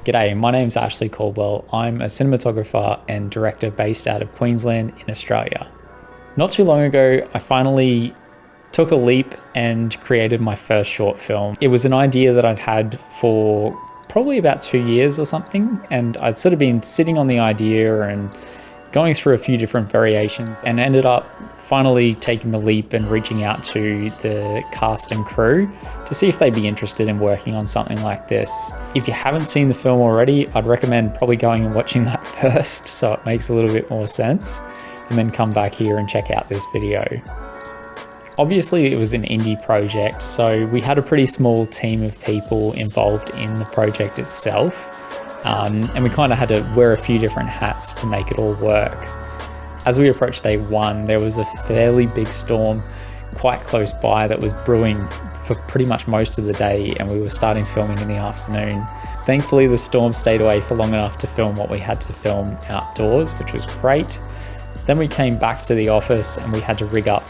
G'day, my name's Ashley Caldwell. I'm a cinematographer and director based out of Queensland in Australia. Not too long ago, I finally took a leap and created my first short film. It was an idea that I'd had for probably about 2 years or something, and I'd sort of been sitting on the idea and going through a few different variations, and ended up finally taking the leap and reaching out to the cast and crew to see if they'd be interested in working on something like this. If you haven't seen the film already, I'd recommend probably going and watching that first so it makes a little bit more sense, and then come back here and check out this video. Obviously it was an indie project, so we had a pretty small team of people involved in the project itself. And we kind of had to wear a few different hats to make it all work. As we approached day one, there was a fairly big storm quite close by that was brewing for pretty much most of the day, and we were starting filming in the afternoon. Thankfully, the storm stayed away for long enough to film what we had to film outdoors, which was great. Then we came back to the office and we had to rig up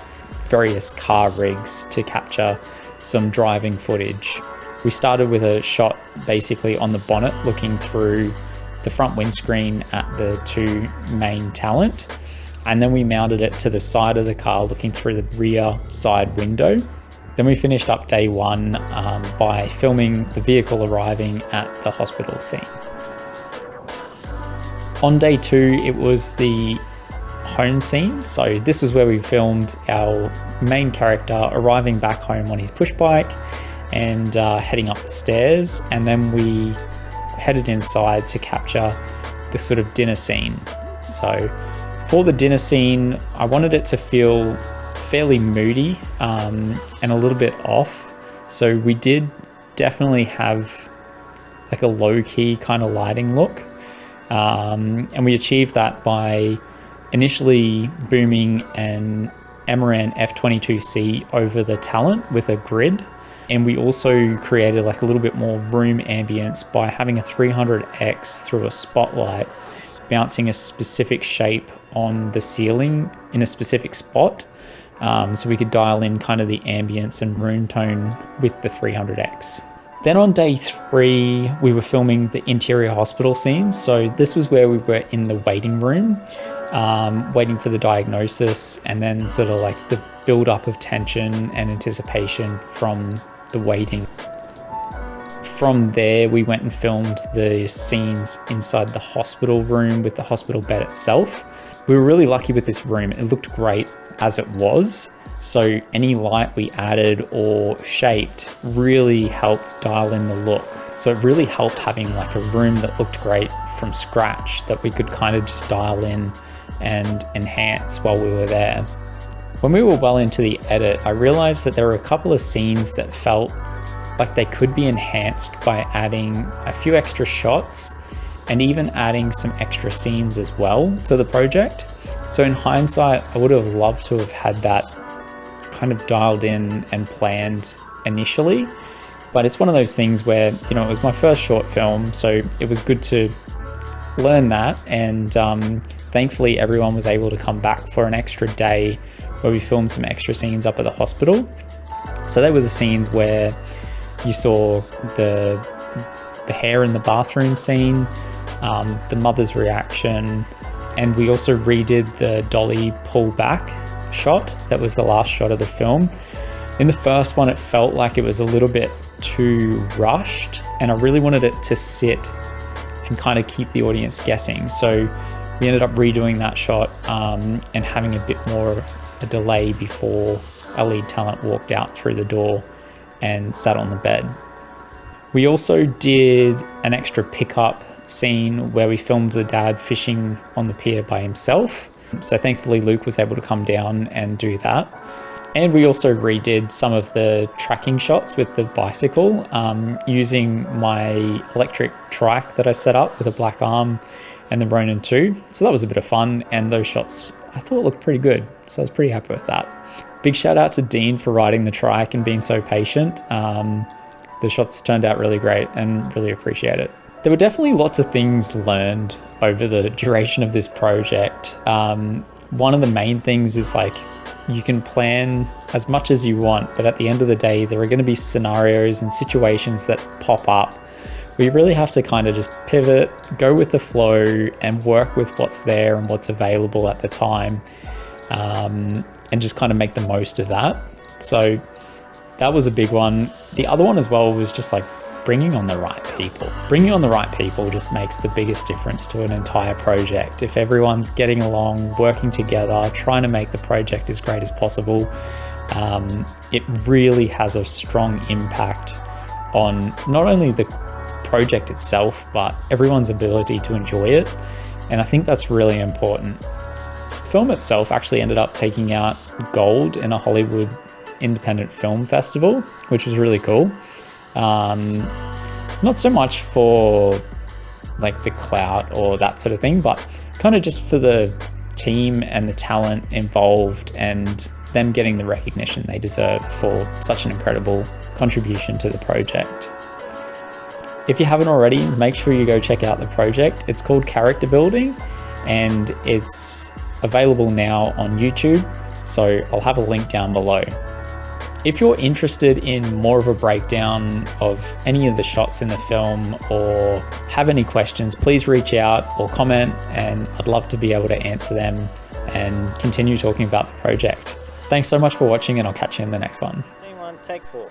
various car rigs to capture some driving footage. We started with a shot basically on the bonnet looking through the front windscreen at the two main talent, and then we mounted it to the side of the car looking through the rear side window. Then we finished up day one by filming the vehicle arriving at the hospital scene. On day two, it was the home scene. So this was where we filmed our main character arriving back home on his push bike and heading up the stairs, and then we headed inside to capture the sort of dinner scene. So for the dinner scene, I wanted it to feel fairly moody and a little bit off. So we did definitely have like a low-key kind of lighting look, and we achieved that by initially booming an Amaran F22C over the talent with a grid. And we also created like a little bit more room ambience by having a 300x through a spotlight bouncing a specific shape on the ceiling in a specific spot, so we could dial in kind of the ambience and room tone with the 300x. Then on day three, we were filming the interior hospital scenes. So this was where we were in the waiting room, waiting for the diagnosis, and then sort of like the build up of tension and anticipation from the waiting. From there, we went and filmed the scenes inside the hospital room with the hospital bed itself. We were really lucky with this room. It looked great as it was. So any light we added or shaped really helped dial in the look. So it really helped having like a room that looked great from scratch that we could kind of just dial in and enhance while we were there. When we were well into the edit, I realized that there were a couple of scenes that felt like they could be enhanced by adding a few extra shots and even adding some extra scenes as well to the project. So in hindsight, I would have loved to have had that kind of dialed in and planned initially, but it's one of those things where, you know, it was my first short film, so it was good to learn that, and thankfully everyone was able to come back for an extra day where we filmed some extra scenes up at the hospital. So they were the scenes where you saw the hair in the bathroom scene, the mother's reaction, and we also redid the dolly pull back shot. That was the last shot of the film. In the first one, it felt like it was a little bit too rushed, and I really wanted it to sit and kind of keep the audience guessing. So we ended up redoing that shot and having a bit more of a delay before our lead talent walked out through the door and sat on the bed. We also did an extra pickup scene where we filmed the dad fishing on the pier by himself. So thankfully Luke was able to come down and do that. And we also redid some of the tracking shots with the bicycle using my electric trike that I set up with a black arm and the Ronin 2. So that was a bit of fun, and those shots I thought looked pretty good. So I was pretty happy with that. Big shout out to Dean for riding the trike and being so patient. The shots turned out really great and really appreciate it. There were definitely lots of things learned over the duration of this project. One of the main things is like, you can plan as much as you want, but at the end of the day, there are going to be scenarios and situations that pop up we really have to kind of just pivot, go with the flow, and work with what's there and what's available at the time, and just kind of make the most of that. So that was a big one. The other one as well was just like bringing on the right people. Bringing on the right people just makes the biggest difference to an entire project. If everyone's getting along, working together, trying to make the project as great as possible, it really has a strong impact on not only the project itself, but everyone's ability to enjoy it. And I think that's really important. The film itself actually ended up taking out gold in a Hollywood Independent Film Festival, which was really cool. Not so much for like the clout or that sort of thing, but kind of just for the team and the talent involved and them getting the recognition they deserve for such an incredible contribution to the project. If you haven't already, make sure you go check out the project. It's called Character Building and it's available now on YouTube, so I'll have a link down below. If you're interested in more of a breakdown of any of the shots in the film or have any questions, please reach out or comment, and I'd love to be able to answer them and continue talking about the project. Thanks so much for watching, and I'll catch you in the next one. Scene 1, take 4.